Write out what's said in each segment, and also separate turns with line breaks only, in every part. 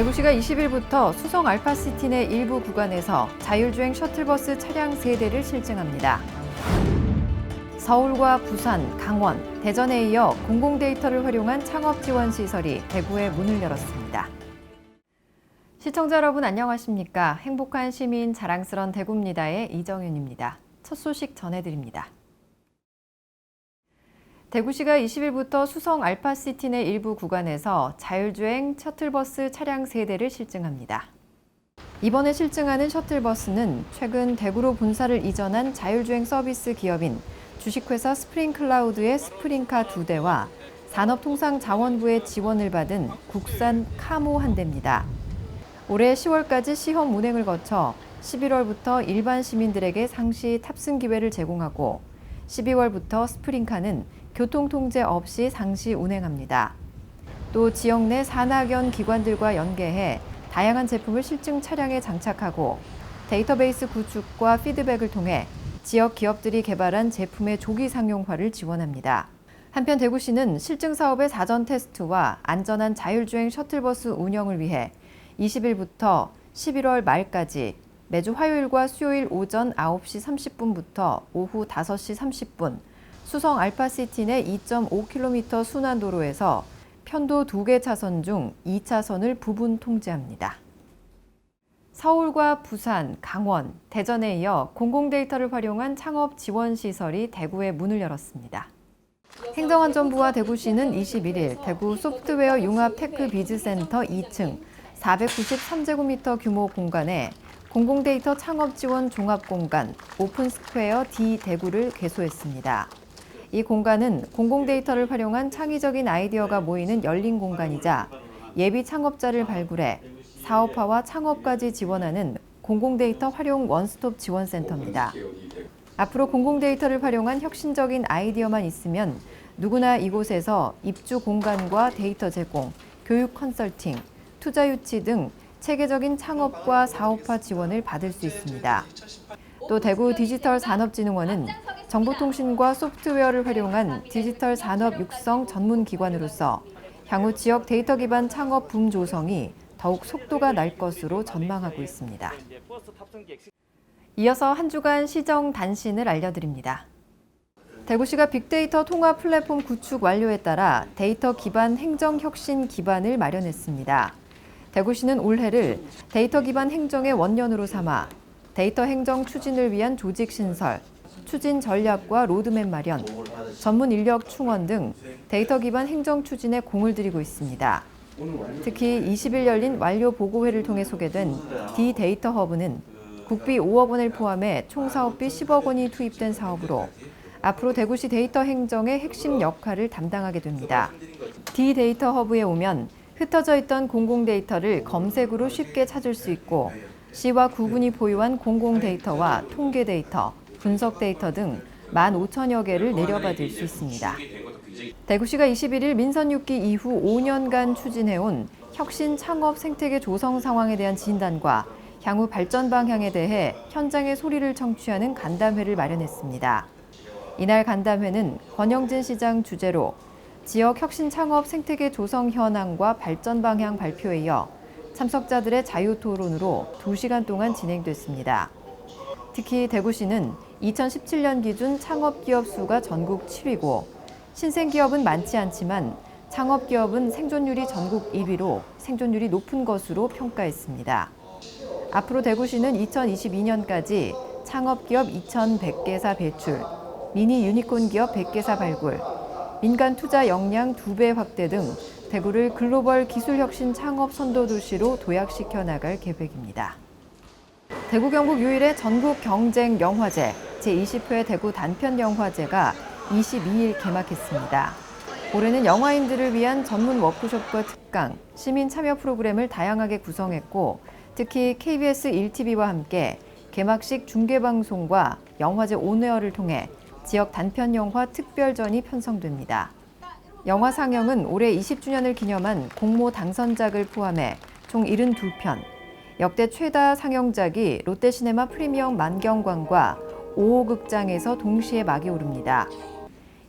대구시가 20일부터 수성 알파시티 내 일부 구간에서 자율주행 셔틀버스 차량 3대를 실증합니다. 서울과 부산, 강원, 대전에 이어 공공데이터를 활용한 창업지원시설이 대구에 문을 열었습니다. 시청자 여러분 안녕하십니까? 행복한 시민 자랑스런 대구입니다의 이정윤입니다. 첫 소식 전해드립니다. 대구시가 20일부터 수성 알파시티 내 일부 구간에서 자율주행 셔틀버스 차량 3대를 실증합니다. 이번에 실증하는 셔틀버스는 최근 대구로 본사를 이전한 자율주행 서비스 기업인 주식회사 스프링클라우드의 스프링카 2대와 산업통상자원부의 지원을 받은 국산 카모 1대입니다. 올해 10월까지 시험 운행을 거쳐 11월부터 일반 시민들에게 상시 탑승 기회를 제공하고 12월부터 스프링카는 교통통제 없이 상시 운행합니다. 또 지역 내 산학연 기관들과 연계해 다양한 제품을 실증 차량에 장착하고 데이터베이스 구축과 피드백을 통해 지역 기업들이 개발한 제품의 조기 상용화를 지원합니다. 한편 대구시는 실증 사업의 사전 테스트와 안전한 자율주행 셔틀버스 운영을 위해 20일부터 11월 말까지 매주 화요일과 수요일 오전 9시 30분부터 오후 5시 30분 수성 알파시티 내 2.5km 순환도로에서 편도 2개 차선 중 2차선을 부분 통제합니다. 서울과 부산, 강원, 대전에 이어 공공데이터를 활용한 창업 지원 시설이 대구에 문을 열었습니다. 행정안전부와 대구시는 21일 대구 소프트웨어 융합 테크 비즈센터 2층 493제곱미터 규모 공간에 공공데이터 창업 지원 종합공간 오픈스퀘어 D 대구를 개소했습니다. 이 공간은 공공데이터를 활용한 창의적인 아이디어가 모이는 열린 공간이자 예비 창업자를 발굴해 사업화와 창업까지 지원하는 공공데이터 활용 원스톱 지원센터입니다. 앞으로 공공데이터를 활용한 혁신적인 아이디어만 있으면 누구나 이곳에서 입주 공간과 데이터 제공, 교육 컨설팅, 투자 유치 등 체계적인 창업과 사업화 지원을 받을 수 있습니다. 또 대구 디지털산업진흥원은 정보통신과 소프트웨어를 활용한 디지털 산업 육성 전문 기관으로서 향후 지역 데이터 기반 창업 붐 조성이 더욱 속도가 날 것으로 전망하고 있습니다. 이어서 한 주간 시정 단신을 알려드립니다. 대구시가 빅데이터 통합 플랫폼 구축 완료에 따라 데이터 기반 행정 혁신 기반을 마련했습니다. 대구시는 올해를 데이터 기반 행정의 원년으로 삼아 데이터 행정 추진을 위한 조직 신설, 추진 전략과 로드맵 마련, 전문 인력 충원 등 데이터 기반 행정 추진에 공을 들이고 있습니다. 특히 20일 열린 완료 보고회를 통해 소개된 D-데이터 허브는 국비 5억 원을 포함해 총 사업비 10억 원이 투입된 사업으로 앞으로 대구시 데이터 행정의 핵심 역할을 담당하게 됩니다. D-데이터 허브에 오면 흩어져 있던 공공데이터를 검색으로 쉽게 찾을 수 있고 시와 구군이 보유한 공공데이터와 통계데이터, 분석데이터 등 15,000여 개를 내려받을 수 있습니다. 대구시가 21일 민선 6기 이후 5년간 추진해온 혁신 창업 생태계 조성 상황에 대한 진단과 향후 발전 방향에 대해 현장의 소리를 청취하는 간담회를 마련했습니다. 이날 간담회는 권영진 시장 주재로 지역 혁신 창업 생태계 조성 현황과 발전 방향 발표에 이어 참석자들의 자유 토론으로 2시간 동안 진행됐습니다. 특히 대구시는 2017년 기준 창업기업 수가 전국 7위고 신생기업은 많지 않지만 창업기업은 생존율이 전국 1위로 생존율이 높은 것으로 평가했습니다. 앞으로 대구시는 2022년까지 창업기업 2,100개사 배출, 미니 유니콘 기업 100개사 발굴, 민간 투자 역량 2배 확대 등 대구를 글로벌 기술혁신 창업 선도도시로 도약시켜 나갈 계획입니다. 대구 경북 유일의 전국 경쟁 영화제 제20회 대구 단편 영화제가 22일 개막했습니다. 올해는 영화인들을 위한 전문 워크숍과 특강, 시민 참여 프로그램을 다양하게 구성했고 특히 KBS 1TV와 함께 개막식 중계방송과 영화제 온에어를 통해 지역 단편 영화 특별전이 편성됩니다. 영화 상영은 올해 20주년을 기념한 공모 당선작을 포함해 총 72편, 역대 최다 상영작이 롯데시네마 프리미엄 만경관과 5호 극장에서 동시에 막이 오릅니다.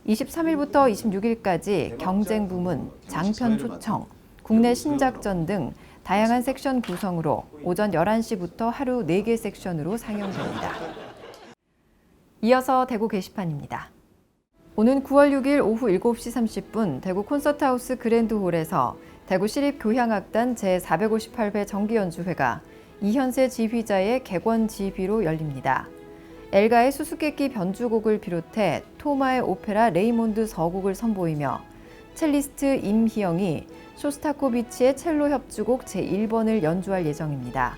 23일부터 26일까지 경쟁 부문, 장편 초청, 국내 신작전 등 다양한 섹션 구성으로 오전 11시부터 하루 4개 섹션으로 상영됩니다. 이어서 대구 게시판입니다. 오는 9월 6일 오후 7시 30분 대구 콘서트하우스 그랜드홀에서 대구시립교향악단 제458회 정기연주회가 이현세 지휘자의 객원 지휘로 열립니다. 엘가의 수수께끼 변주곡을 비롯해 토마의 오페라 레이몬드 서곡을 선보이며 첼리스트 임희영이 쇼스타코비치의 첼로 협주곡 제1번을 연주할 예정입니다.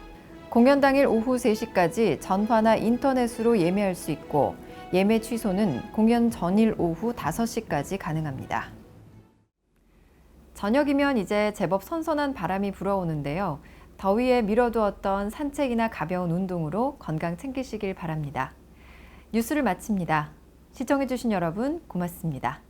공연 당일 오후 3시까지 전화나 인터넷으로 예매할 수 있고 예매 취소는 공연 전일 오후 5시까지 가능합니다. 저녁이면 이제 제법 선선한 바람이 불어오는데요. 더위에 미뤄두었던 산책이나 가벼운 운동으로 건강 챙기시길 바랍니다. 뉴스를 마칩니다. 시청해주신 여러분 고맙습니다.